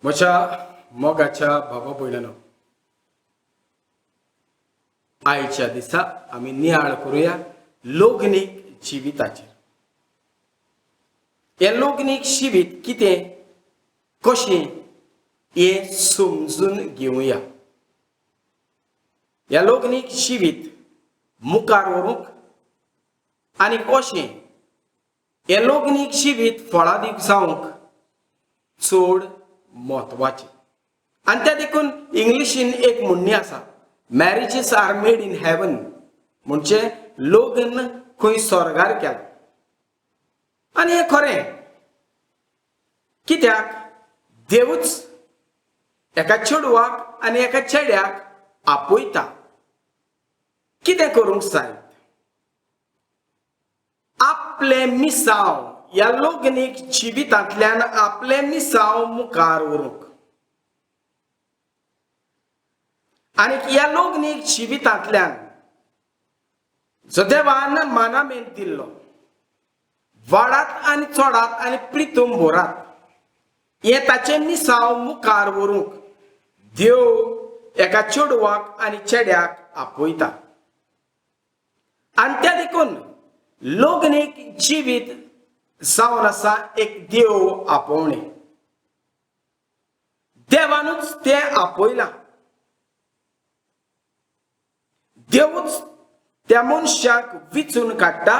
म्हज्या मोगाच्या बाबा भयणांनो, आयच्या दिसा आमी नियाळ करूया लोकनीक जिविताचेर. हे लोकनीक जिवीत कितें, कशें हें समजून घेवया. ह्या लोकनीक जिवीत मुखार व्हरूंक आनी कशें हे लोकनीक जिवीत फळादीक जावंक चड महत्वाचें. आनी त्या देखून इंग्लिशीन एक म्हणणी आसा, मॅरेजीस आर मेड इन हेवन. म्हणजे लग्न खंय स्वर्गार केला. आनी हें खरें. कित्याक देवूच एका चेडवाक आनी एका चेड्याक आपयता. कितें करूंक जाय? आपले मिसाव ह्या लोकनीक जिवितांतल्यान आपले मिसाव मुखार व्हरूंक. आनी ह्या लोकनीक जिवितांतल्यान जो देवान मानामेंत दिल्लो, वाडात आनी चोडात आनी प्रितूम भरात, हे ताचे मिसाव मुखार व्हरूंक देव एका चेडवाक आनी चेड्याक आपयता. आनी त्या देखून लोकनीक जिवीत जावन आसा एक देव आपोवणें. देवानूच तें आपयलां. देवूच त्या मनशाक विचून काडटा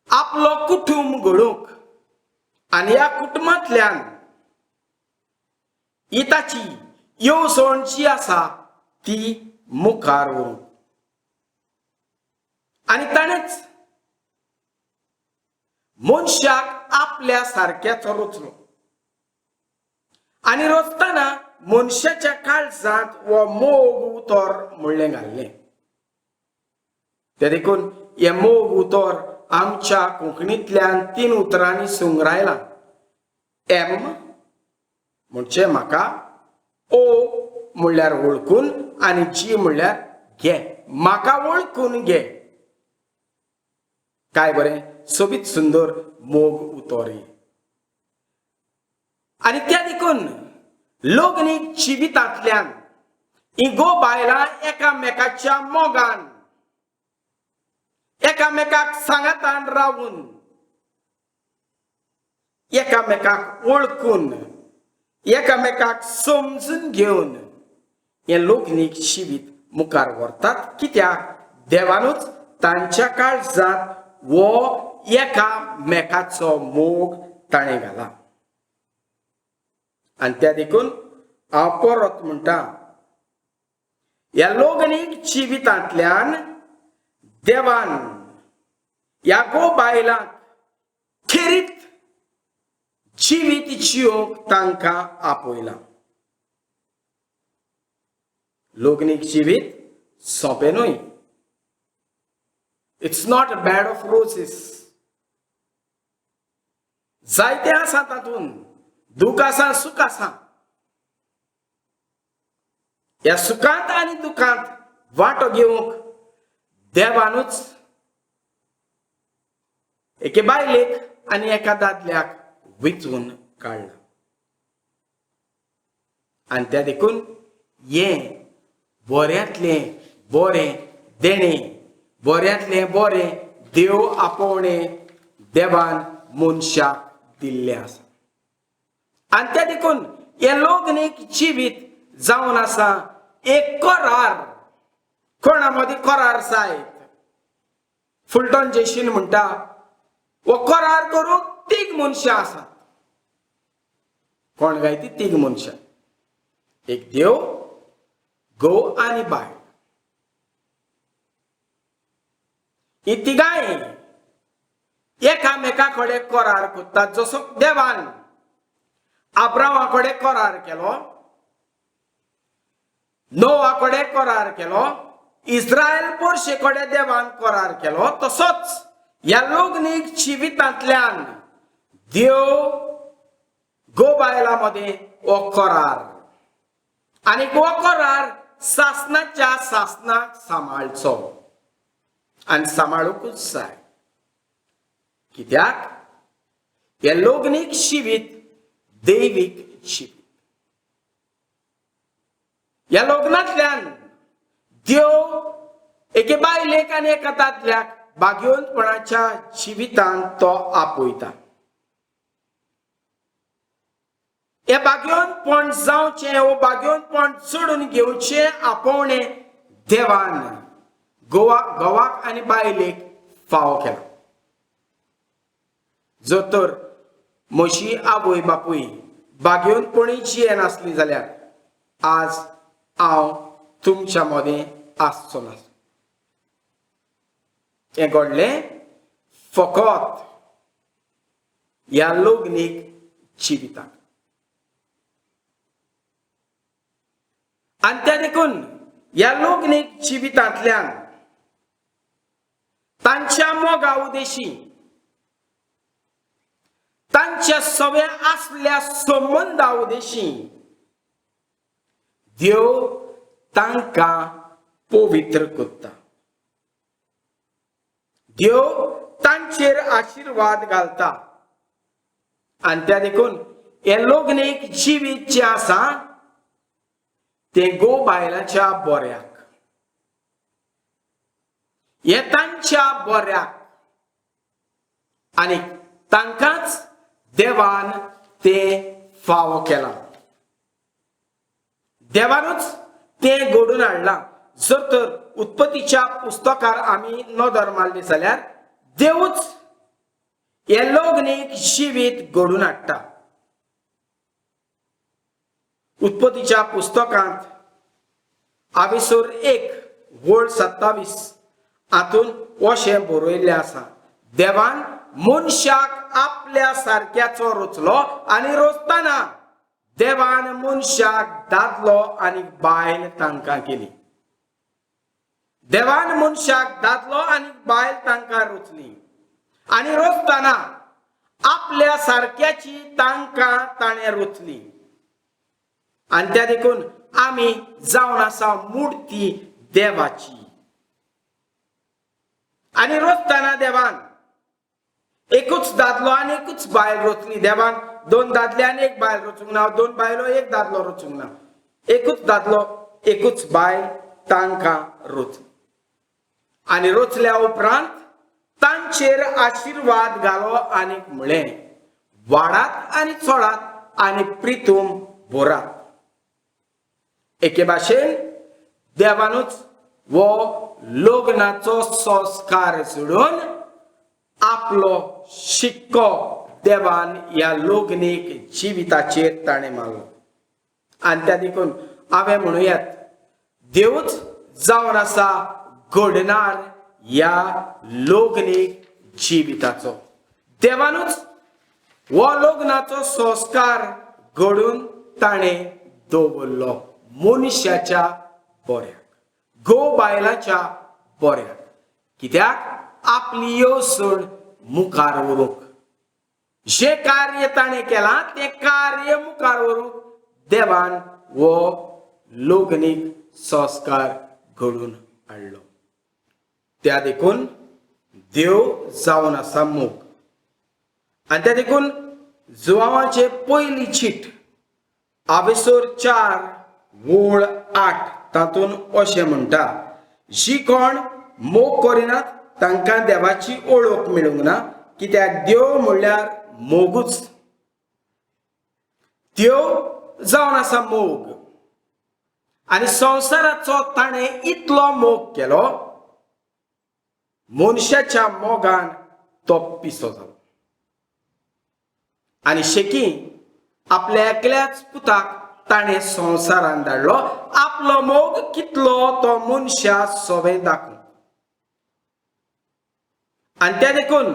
आपलो कुटुंब घडोवंक. आनी ह्या कुटुंबांतल्यान ही ताची येवजण जी आसा ती मुखार व्हरूंक. आनी ताणेंच मनशाक आपल्या सारक्याचो रचलो. आनी रचतना मनशाच्या काळजांत हो मोग उतर म्हणलें घाल्लें. ते देखून हे मोग उतर आमच्या कोंकणींतल्यान 3 उतरांनी संग्रहायलां. एम म्हणजे म्हाका, ओ म्हणल्यार वळखून, आनी जी म्हणल्यार घे. म्हाका वळखून घे. काय बरें सोबीत सुंदर मोग उतर. आनी त्या देखून लोकनीक जिवितांतल्यान इगो बायलां एकामेकाच्या मोगान, एकामेकाक सांगातान रावून, एकामेकाक वळखून, एकामेकाक समजून घेवन हे लोकनीक जिवीत मुखार व्हरतात. कित्याक देवानूच तांच्या काळजांत वो एकामेकाचो मोग ताणें घाला. आनी त्या देखून हांव परत म्हणटा, ह्या लोकनीक जिवितांतल्यान देवान ह्या गो बायलांक खेरीत जिवीत जिवंक तांकां आपयलां. लोकनीक जिवीत सोंपें न्हय. It's not a bed of roses. जायतें आसा तातूंत. दूख आसा, सुख आसा. ह्या सुखांत आनी दुखांत वांटो घेवंक देवानूच एके बायलेक आनी एका दादल्याक विचून काडला. आनी त्या देखून हें बऱ्यांतलें बरें देणें, बऱ्यांतलें बरें देव आपोवणे देवान मनशाक दिल्ले आसा आनी त्या देखून हे लोगनीक जिवीत जावन आसा एक करार कोणा मदीं करार सायत फुलटन जेशीन म्हणटा वो करार करूंक तीग मनशां आसात कोण काय ती तीग मनशां एक देव घोव आनी बायल ही तिगाय एकामेका कडेन करार करतात जसो देवान अब्रामा कडेन करार केलो नोआ कडेन करार केलो इस्रायल पोरशे कडेन देवान करार केलो तसोच ह्या लोगनीक जिवितांतल्यान देव घोव बायला मध्ये हो करार आनी हो करार सासणाच्या सासणाक सांबाळचो आनी सांबाळूंकूच जाय कित्याक हे लोगनीक जिवीत दैवीक जिवीत ह्या लग्नांतल्यान देव एके बायलेक आनी एका दादल्याक भाग्यवंतपणाच्या जिवितांत तो आपयता हे भाग्यवंतपण जावचें वो भाग्यवंतपण चडून घेवचें आपोवणें देवान घोवाक आनी बायलेक फावो केला जर तर म्हशी आवय बापूय भाग्यवंतपणीची येनासली जाल्यार आज हांव तुमच्या मदें आसचो ना हें घडलें फकत ह्या लोगनीक जिविताक आनी त्या देखून ह्या लोगनीक जिवितांतल्यान तांच्या मोगा उदेशी तांच्या सवे आसल्या संबंदा उदेशी देव तांकां पवित्र करता देव तांचेर आशीर्वाद घालता आनी त्या देखून हे लोगनीक जिवीत जे आसा ते घोव बायलाच्या बऱ्याक हे तांच्या बऱ्याक आनी तांकांच देवान ते फावो केला देवानूच ते घडून हाडला जर तर उत्पत्तीच्या पुस्तकार आमी नदर मारली जाल्यार देवूच हे लोगनीक जिवीत घडून हाडटा उत्पत्तीच्या पुस्तकांत आविसोर 1 वळ 27 हातून अशें बरयल्लें आसा देवान मनशाक आपल्या सारक्याचो रचलो आनी रचतना देवान मनशाक दादलो आनी बायल तांकां केली देवान मनशाक दादलो आनी बायल तांकां रचली आनी रचतना आपल्या सारक्याची तांकां ताणें रचली आनी त्या देखून आमी जावन आसा मुर्ती देवाची आनी रचतना देवान एकूच दादलो आनी एकूच बायल रचली देवान 2 दादले आनी 1 बायल रचूंक ना 2 बायलो 1 दादलो रचूंक ना एकूच दादलो एकूच बायल तांकां रचली आनी रचल्या उपरांत तांचेर आशीर्वाद घालो आनी म्हळें वाडात आनी चडात आनी प्रितूम भरात एके भाशेन देवानूच वो लग्नाचो संस्कार सोडून आपलो शिक्को देवान ह्या लोगनीक जिविताचेर ताणें मारलो आनी त्या देखून हांवें म्हणुयात देवूच जावन आसा घडणार ह्या लोगनीक जिविताचो देवानूच हो लग्नाचो संस्कार घडून ताणें दवरलो मनशाच्या बऱ्याक घोव बायलाच्या बऱ्याक कित्याक आपली येवजण मुखार व्हरूंक जे कार्य ताणें केलां तें कार्य मुखार व्हरूंक देवान हो लोगनीक संस्कार घडून हाडलो त्या देखून देव जावन आसा मोग आनी त्या देखून जुवांवाचे पयली चीट आविसोर 4 8 तातून अशें म्हणटा जी कोण मोग करिनात तांकां देवाची ओळख मेळूंक ना, कित्याक देव म्हणल्यार मोगूच. देव जावन आसा मोग, आनी संवसाराचो ताणें इतलो मोग केलो, मनशाच्या मोगान तो पिसो जालो. आनी शेकी आपल्या एकल्याच पुताक ताणें संवसारान धाडलो, आपलो मोग कितलो तो मनशा सोबे दाखोवंक. आनी ते देखून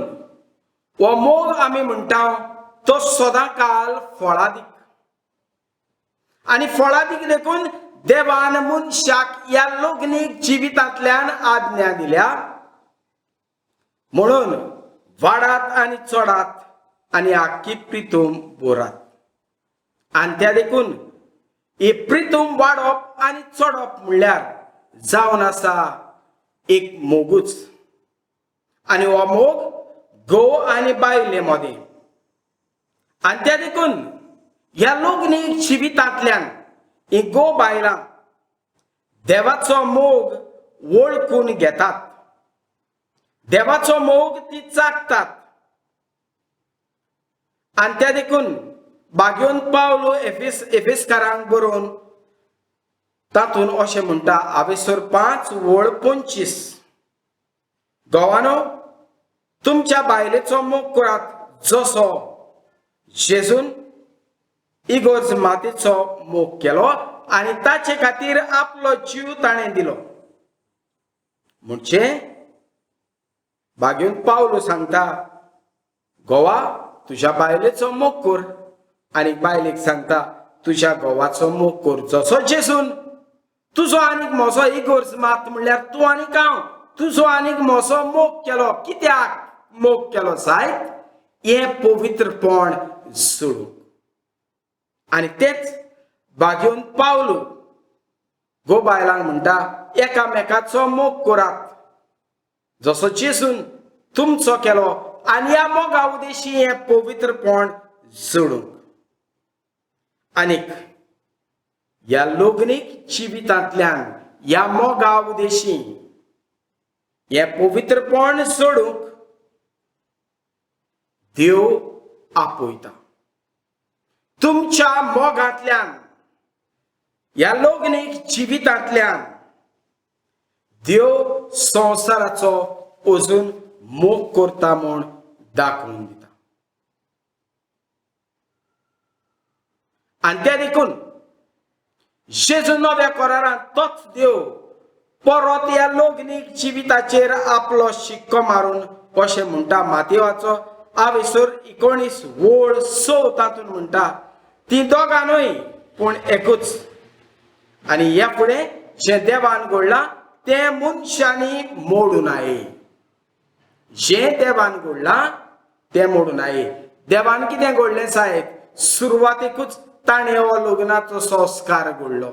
हो मोग आमी म्हणटा तो सदां काल फळां दिता. आनी फळां दिक देखून देवान मनशाक ह्या लोगनीक जिवितांतल्यान आज्ञा दिल्या, म्हणून वाडात आनी चडात आनी आख्खी प्रितूम बोरात. आनी त्या देखून ही प्रितूम वाडप आनी चडप म्हणल्यार जावन आसा एक मोगूच. आनी हो मोग घोव आनी बायले मदें. आनी त्या देखून ह्या लोगनीक जिवितांतल्यान ही घोव बायलां देवाचो मोग वळखून घेतात, देवाचो मोग ती चाखतात. आनी त्या देखून बागेवन पावलो एफेसकारांक बरोवन तातून अशें म्हणटा, आवेसर 5:25, घोवानो तुमच्या बायलेचो मोग करात, जसो जेजून इगोर्ज मातेचो मोग केलो आनी ताचे खातीर आपलो जीव ताणें दिलो. म्हणजे बागेवन पावलो सांगता, घोवा तुज्या बायलेचो मोग कर, आनी बायलेक सांगता तुज्या घोवाचो मोग कर, जसो जेजून तुजो आनीक म्हजो इगोर्ज मात म्हणल्यार तूं आनीक हांव तुजो आनीक म्हजो मोग केलो. कित्याक मोग केलो जायत? हें पवित्रपण सोडूंक. आनी तेच बागेवन पावलो घोव बायलांक म्हणटा, एकामेकाचो मोग करात, जसो जेजून तुमचो केलो, आनी ह्या मोगा उदेशी हें पवित्रपण सोडूंक. आनीक ह्या लोगनीक जिवितांतल्यान ह्या मोगा उदेशी हें पवित्रपण सोडूंक देव आपयता. तुमच्या मोगांतल्यान ह्या लोगनीक जिवितांतल्यान देव संवसाराचो अजून मोग करता म्हूण दाखोवन दिता. आनी त्या देखून जेजू नव्या करारांत तोच देव परत ह्या लोगनीक जिविताचेर आपलो शिक्को मारून अशें म्हणटा, मातेवाचो 19:6 तातून म्हणटा, ती दोगांनूय पूण एकूच. आनी ह्या फुडें जें देवान घडलां तें मनशांनी मोडूं नये. जें देवान घडलां तें मोडूं नये. देवान कितें घडलें साहेब? सुरवातेकूच ताणें हो लग्नाचो संस्कार घडलो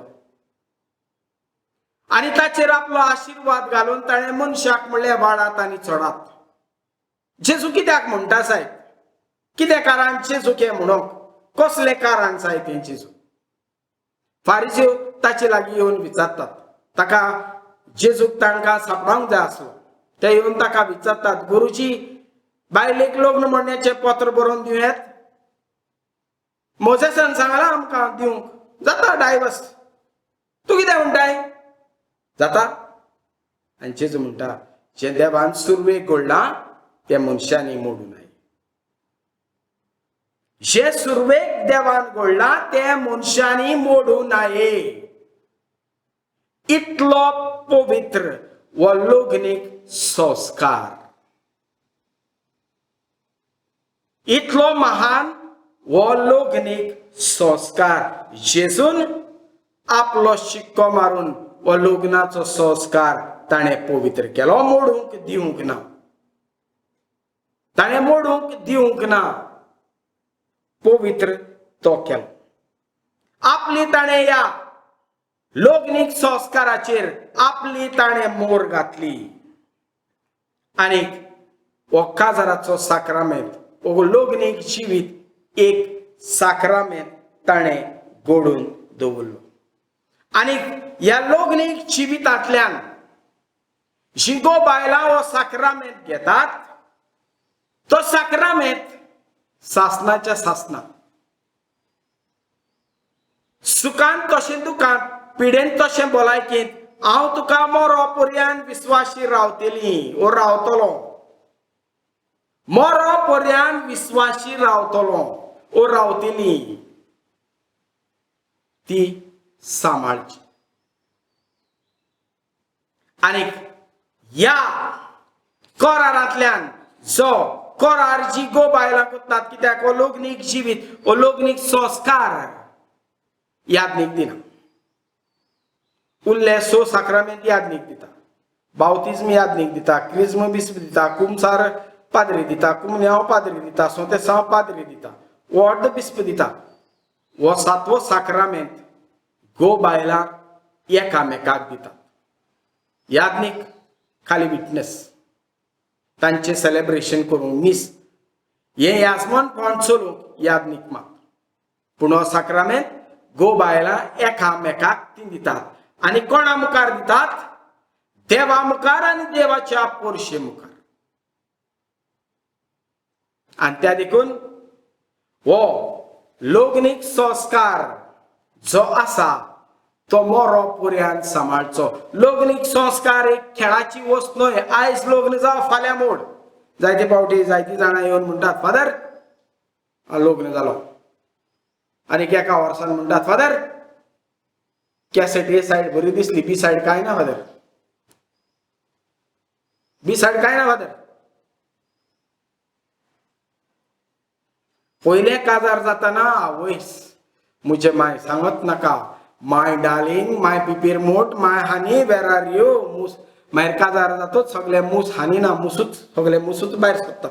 आनी ताचेर आपलो आशिर्वाद घालून ताणें मनशाक म्हणलें वाडात आनी चडात. जेजू कित्याक म्हणटा साहेब? कितें कारण जेजूक म्हणोंक? कसलें कारण साहेब हें जेजू? फारिजीव ताचे लागीं येवन विचारतात, ताका जेजूक तांकां सांबाळूंक जाय आसलो. ते येवन ताका विचारतात, गुरुजी बायलेक लग्न म्हणण्याचें पत्र बरोवन दिवयात? मोजेसान सांगलां आमकां दिवंक, जाता डायवर्स. तूं कितें म्हणटाय? जाता. आनी जेजू म्हणटा, जें देवान सुरवेक घडलां तें मनशांनी मोडूं नये. जें सुरवेक देवान घडलां तें मनशांनी मोडूं नये. इतलो पवित्र हो लग्नीक संस्कार, इतलो महान हो लग्नीक संस्कार जेजून आपलो शिक्को मारून हो लग्नाचो संस्कार ताणें पवित्र केलो. मोडूंक दिवंक ना. ताणें मोडूंक दिवंक ना. पवित्र तो केलो. आपली ताणें ह्या लग्नीक संस्काराचेर आपली ताणें मोर घातली. आनीक हो काजाराचो साक्रामेंत, हो लग्नीक जिवीत एक साक्रामेंत ताणें घडोवन दवरलो. आनीक ह्या लग्नीक जिवितांतल्यान जिगो बायलां हो साक्रामेंत घेतात तो साक्रामेंत सासणाच्या सासणात सुखान तशें दुखांत पिडेन तशें भलायकेंत हांव तुका मरो पर्यंत विश्वासी रावतली ओ रावतलो मरो पर्यंत विश्वासी रावतलो ओ रावतली ती सांबाळची आणि या करारांतल्यान जो करार जी गो बायलां करतात कित्याक हो लग्नीक जिवीत हो लग्नीक संस्कार यादनीक दिना उरले सो साक्रामेंत यादनीक दिता बावतिज्म यादनीक दिता क्रिस्म बिस्प दिता कुमसार पाद्री दिता कुमन्याव पाद्री दिता सोतेसांव पाद्री दिता अर्द बिस्प दिता हो सातवो साक्रामेंत गो बायलां एकामेकाक दितात यादनीक खाली विटनेस तांचे सेलिब्रेशन करूंक मीस हे याजमानपण चलोवंक यादनीक मात पूण हो साक्रामेंत गो बायलां एकामेकाक ती दितात आनी कोणा मुखार दितात देवा मुखार आनी देवाच्या पोरशे मुखार आनी त्या देखून हो लग्नीक संस्कार जो आसा तो मरो पर्यंत सांबाळचो लग्नीक संस्कार एक खेळाची वस्त न्हय आयज लग्न जावं फाल्यां मोड जायते फावटी जायतीं जाणां येवन म्हणटात फादर लग्न जालो आनी एका वर्सान म्हणटात फादर कॅसेट ए सायड बरी दिसली बी सायड काय ना फादर बी सायड काय ना फादर पयले काजार जाताना आवयस म्हजे माय सांगत नाका माय डार्लिंग माय पिपेर मोट माय हानी वेर आर यू मूस मागीर काजार जातोच सगळे मूस हानी ना मुसूच सगळे मुसूच भायर सरतात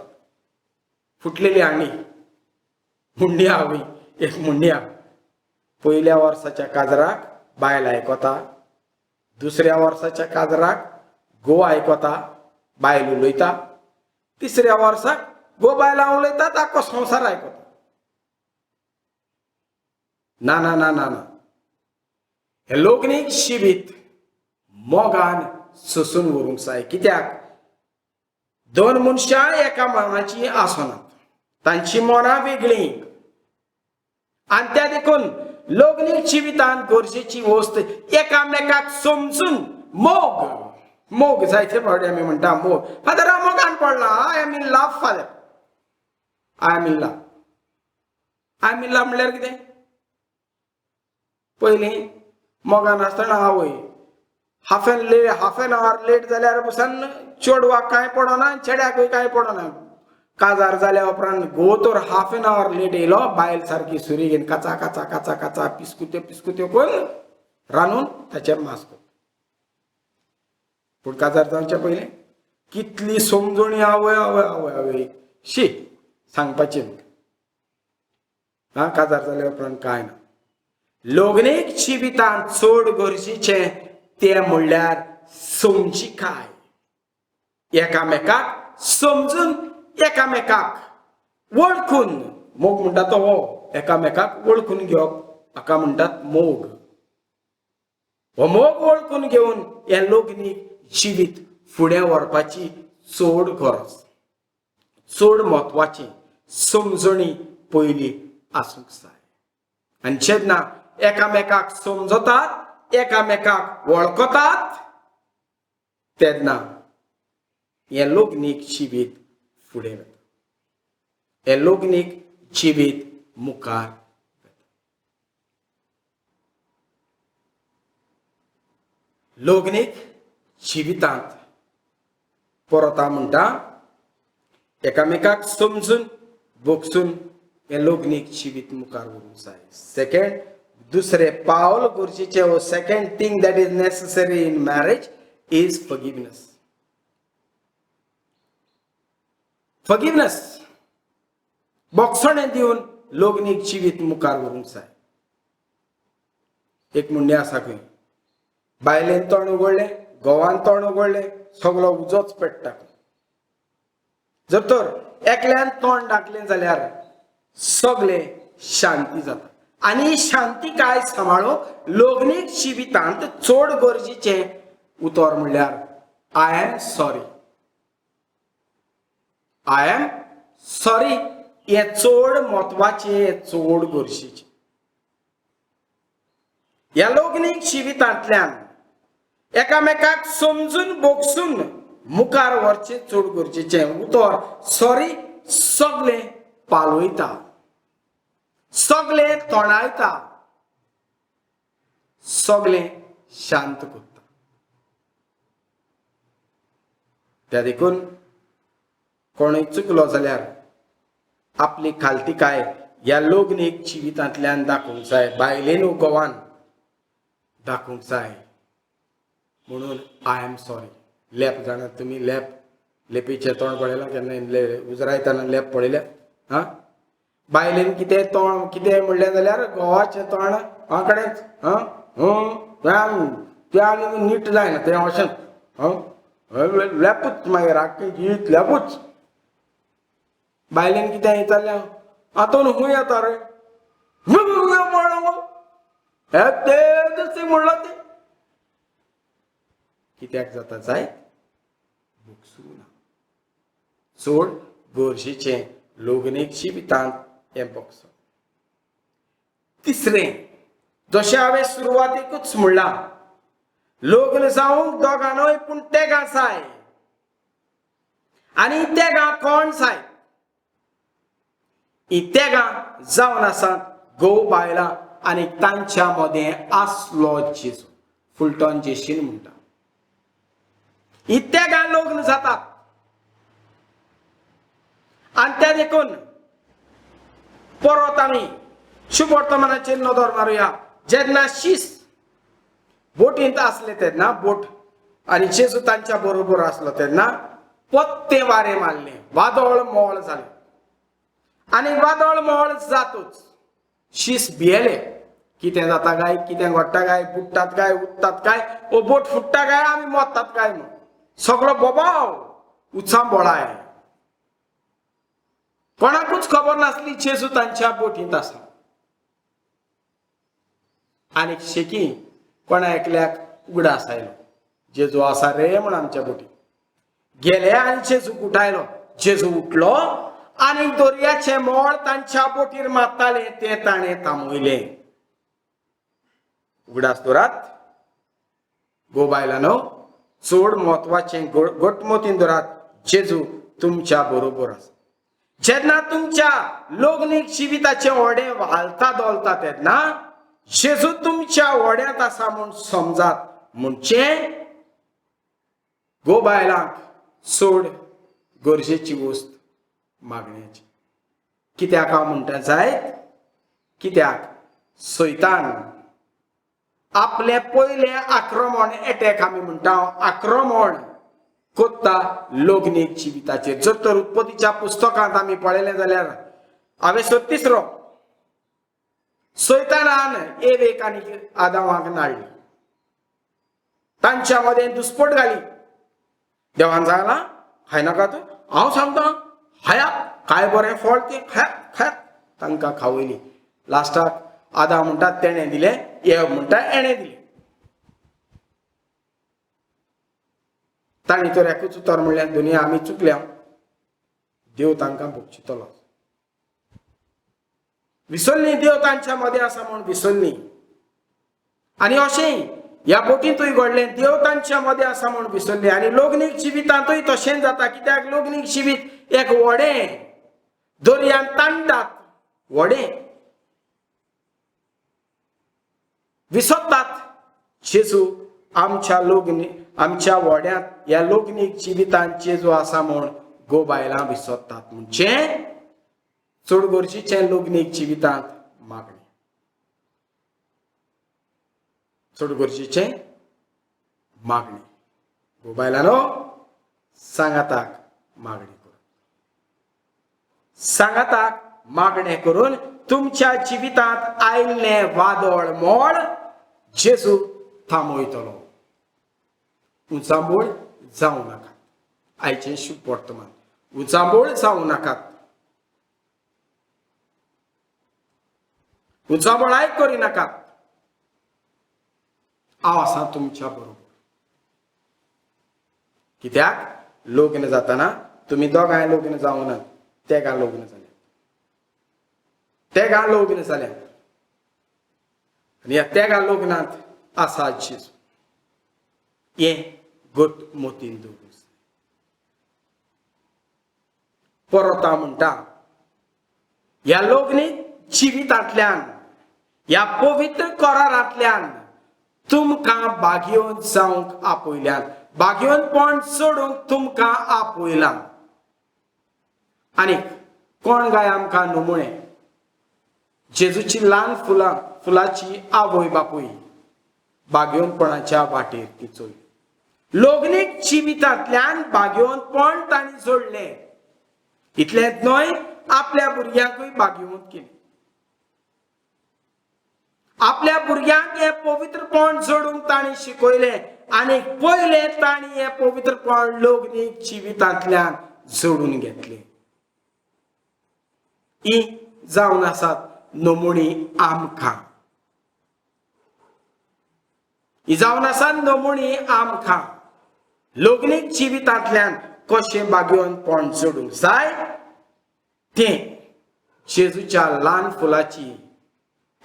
फुटलेली हांडी मुंड्या आवय एक मुंड्या पयल्या वर्साच्या काजराक बायल आयकता दुसऱ्या वर्साच्या काजराक घोव आयकता बायल उलयता तिसऱ्या वर्साक घोव बायलां उलयतात आख्खो संवसार आयकता ना ना ना ना ना हे लग्नीक जिवीत मोगान सोसून व्हरूंक जाय कित्याक दोन मनशां एका मनाची आसनात तांची मनां वेगळीं आनी त्या देखून लग्नीक जिवितांत गरजेची वस्त एकामेकाक समजून मोग मोग जायते फावटी आमी म्हणटा मोग फादर हांव मोगान पडला I am in love father I am in love म्हणल्यार कितें पयलीं मोगान आसतना आवय हाफ एन आवर लेट जाल्यार बसान चेडवाक कांय पडना चेड्याकूय कांय पडना काजार जाल्या उपरांत घोव तर हाफ एन आवर लेट येयलो बायल सारकी सुरी घेवन काचा काचा काचा काचा पिस्कुत्यो करून रांदून ताचेर मास कर पूण काजार जावचे पयलीं कितली समजणी आवय आवय आवय आवय शी सांगपाची काजार जाल्या उपरांत कांय ना लग्नीक जिवितांत चड गरजेचें तें म्हणल्यार समजिकाय एकामेकाक समजून एकामेकाक वळखून मोग म्हणटा तो हो एकामेकाक वळखून घेवप हाका म्हणटात मोग हो मोग वळखून घेवन हें लग्नीक जिवीत फुडें व्हरपाची चड गरज चड म्हत्वाची समजणी पयली आसूंक जाय आनी जेन्ना एकामेकाक समजतात एकामेकाक वळखतात तेन्ना हें लग्नीक जिवीत फुडें वता हें लग्नीक जिवीत मुखार वता लग्नीक जिवितांत परत हांव म्हणटा एकामेकाक समजून भोगसून हें लग्नीक जिवीत मुखार व्हरूंक जाय सेकंड दुसरें पावल गरजेचें हो second thing that is necessary in marriage is forgiveness forgiveness बोगसणें दिवन लग्नीक जिवीत मुखार व्हरूंक जाय एक मुंडे आसा खंय बायलेन तोंड उगडलें घोवान तोंड उगडलें सगळो उजोच पेट्टा जर तर एकल्यान तोंड धाकलें जाल्यार सगळे शांती जाता आनी शांती काय सांबाळूंक लग्नीक जिवितांत चड गरजेचें उतर म्हणल्यार I am sorry. I am sorry हे चड म्हत्वाचे, हे चड गरजेचे. ह्या लग्नीक जिवितांतल्यान एकामेकाक समजून बोगसून मुखार व्हरचें चड गरजेचें. उतर सॉरी सगळे पालवयता, सगळे तोणायता, सगळे शांत करता. त्या देखून कोणूय चुकलो जाल्यार आपली खालतीकाय ह्या लग्नीक जिवितांतल्यान दाखोवंक जाय, बायलेन घोवान दाखोवंक जाय. म्हणून आय एम सॉरी. लेप जाणात तुमी? लेपीचें तोंड पळयलां केन्ना? उजरायतना लेप पळयल्या? हा, बायलेन कितें तोंड कितें म्हणलें जाल्यार घोवाचें तोंड हा कडेच त्या नीट जायना तें अशें लेपूच मागीर आख्खी लेपूच. बायलेन कितें विचारलें? आतां खूंय येता रे म्हणलो तें कित्याक जाता जाय बोगसूं ना. चड गरजेचें लग्नीक जिवितांत हें बोगसप. तिसरें, जशें हांवें सुरवातेकूच म्हणलां, लग्न जावंक दोगांनूय पूण तेगा जाय. आनी तेगा कोण जाय? ही तेगा जावन आसात घोव बायलां आनी तांच्या मदें आसलो जेजू. फुलटॉन जेशीन म्हणटा. ही तेगा लग्न जातात. आनी त्या देखून परत आमी शुभ वर्तमानाचेर नदर मारुया. जेन्ना शीस बोटींत आसले तेन्ना बोट आनी जेजू तांच्या बरोबर आसलो तेन्ना पत्ते वारें मारलें, वादळ मोळ जालें. आनी वादळ मोळ जातूच शीस भियेलें. कितें जाता काय, कितें घडटा काय, बुडटात काय, उदतात काय, ओ बोट फुट्टा काय, आमी मरतात काय म्हूण सगळो बोबाव उचांबोळाय. कोणाकूच खबर नासली जेजू तांच्या बोटींत आसा. आनी शेकी कोणा एकल्याक उगडास आयलो, जेजू आसा रे म्हण आमच्या बोटींत. गेले आनी जेजू उठायलो. जेजू उठलो आनी दर्याचें मोळ तांच्या बोटीर मारतालें तें ताणें थांबयलें. उगडास दवरात घोव बायलांनो. चड म्हत्वाचें घटमुटीन दवरात, जेजू तुमच्या बरोबर आसा. जेन्ना तुमच्या लग्नीक जिविताचें व्हडें वालता दोलता तेन्ना जेजू तुमच्या व्हड्यांत आसा म्हूण समजात. म्हणचें घोव बायलांक चड गरजेची वस्त मागण्याची. कित्याक हांव म्हणटा जायत? कित्याक सैतान आपले पयलें आक्रमण, एटॅक आमी म्हणटा, आक्रमण कोत्ता लग्नीक जिविताचेर. जर तर उत्पत्तीच्या पुस्तकांत आमी पळयलें जाल्यार हांवें 36 सैतानान एवेक आनी आदामाक नाडली. तांच्या मदें दुस्पट घाली. देवान सांगलां खायनाका तूं? हांव सांगता खायात, काय बरें फळ तें खायात खायात. तांकां खावयली. लास्टाक आदाम म्हणटा तेणें दिलें, एव म्हणटा एणें दिलें. तांणी तर एकूच उतर म्हणलें, दुनिया आमी चुकल्या, देव तांकां भोगचितलो. विसरलीं देव तांच्या मदें आसा म्हूण विसरलीं. आनी अशें ह्या बोटींतूय घडलें, देव तांच्या मदें आसा म्हूण विसरलीं. आनी लग्नीक जिवितांतूय तशें जाता. कित्याक लग्नीक जिवीत एक व्हडें दर्यान ताणटात, व्हडें विसरतात. जेजू आमच्या व्हड्यांत ह्या लग्नीक जिवितांत जेजू आसा म्हूण घोव बायलां विसरतात. म्हणचें चड गरजेचें लग्नीक जिवितांत मागणें. चड गरजेचें मागणें. घोव बायलांनो, सांगाताक मागणें करून, सांगाताक मागणें करून तुमच्या जिवितांत आयिल्लें वादळ मोळ जेजू थांबयतलो. उचांबूळ जावं नाका. आयचें शुभ वर्तमान. उचांबूळ जावं नाकात. उचांबळाय करिनाकात. हांव आसां तुमच्या बरोबर. कित्याक लग्न जाताना तुम्ही दोगांय लग्न जावना तेगा लग्न जालें तेगा लग्न जालें आनी ह्या तेगा लग्नांत आसा जेजू हें घट मोतीन दवरूं परत हांव म्हणटा ह्या लग्नीक जिवितांतल्यान ह्या पवित्र करारांतल्यान तुमकां भाग्यवंत जावंक आपयल्यान भाग्यवंतपण सोडूंक तुमकां आपयलां आनी कोण गाय आमकां नमुणे जेजूची ल्हान फुलाची आवय बापूय भाग्यवंतपणाच्या वाटेर ती चोयली लग्नीक जिवितांतल्यान भाग्यवंतपण तांणी जोडलें इतलेंच न्हय आपल्या भुरग्यांकूय भाग्यवंत केली आपल्या भुरग्यांक हे पवित्रपण जोडूंक तांणी शिकयलें आनी पयलें तांणी हे पवित्रपण लग्नीक जिवितांतल्यान जोडून घेतलें ही जावन आसात नमुणी आमकां ही जावन आसात नमुणी आमकां लग्नीक जिवितांतल्यान कशें भाग्यवंतपण जोडूंक जाय तें जेजूच्या ल्हान फुलाची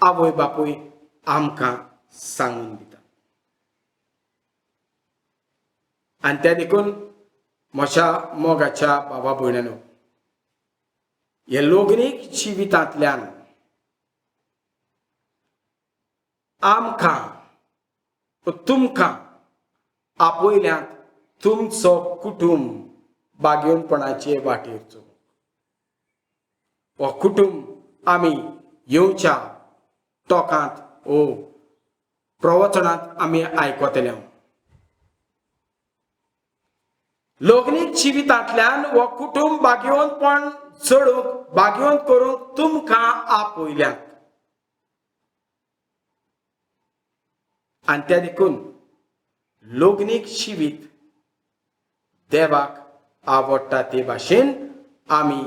आवय बापूय आमकां सांगून दिता आनी त्या देखून म्हज्या मोगाच्या बाबा भयणांनो हे लग्नीक जिवितांतल्यान आमकां तुमकां आपयल्यांत तुमचो कुटुंब भाग्यवंतपणाचे वाटेर चोवंक हो कुटुंब आमी येवच्या टोकांत प्रवचनांत आमी आयकतले लग्नीक जिवितांतल्यान हो कुटुंब भाग्यवंतपण जोडूंक भाग्यवंत करूंक तुमकां आपयल्यात आनी त्या देखून लग्नीक जिवीत देवाक आवडटा ते भाशेन आमी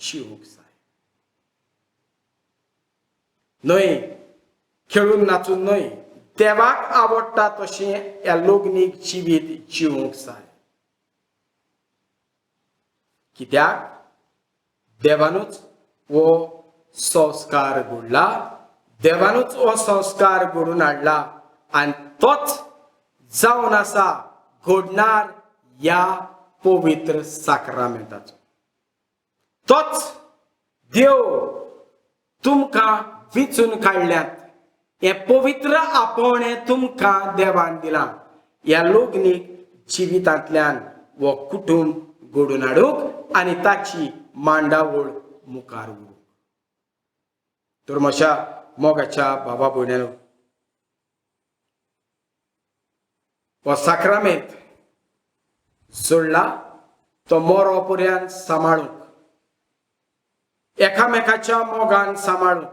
जिवूंक जाय न्हय खेळून नाचून न्हय देवाक आवडटा तशें ह्या लग्नीक जिवीत जिवूंक जाय कित्याक देवानूच हो संस्कार घडला देवानूच हो संस्कार घडून हाडला आनी तोच जावन आसा घडणार ह्या पवित्र साक्रामेंताचो तोच देव तुमकां विचून काडल्यात हे पवित्र आपोवणें तुमकां देवान दिलां ह्या लग्नीक जिवितांतल्यान हो कुटुंब घडून हाडूंक आनी ताची मांडावळ मुखार व्हरूंक तर म्हज्या मोगाच्या बाबा भयणांनो हो साक्रामेंत जोडला तो मरो पर्यंत सांबाळूंक एकामेकाच्या मोगान सांबाळूंक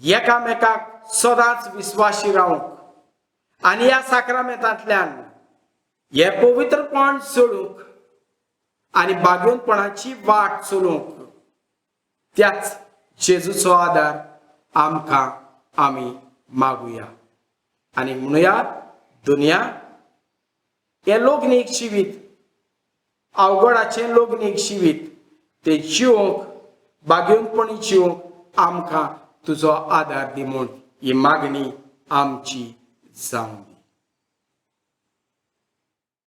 एकामेकाक सदांच विस्वासी रावूंक आनी ह्या साक्रामेंतांतल्यान हे पवित्रपण सोडूंक आनी भाग्यवंतपणाची वाट चलूंक त्याच जेजूचो आदार आमकां आमी मागुया आनी म्हणुया दुनिया हे लग्नीक जिवीत अवघडाचें लग्नीक जिवीत ते जिवोवंक भाग्यवंतपणी जिवोवंक आमकां तुजो आदार दी म्हूण ही मागणी आमची जावं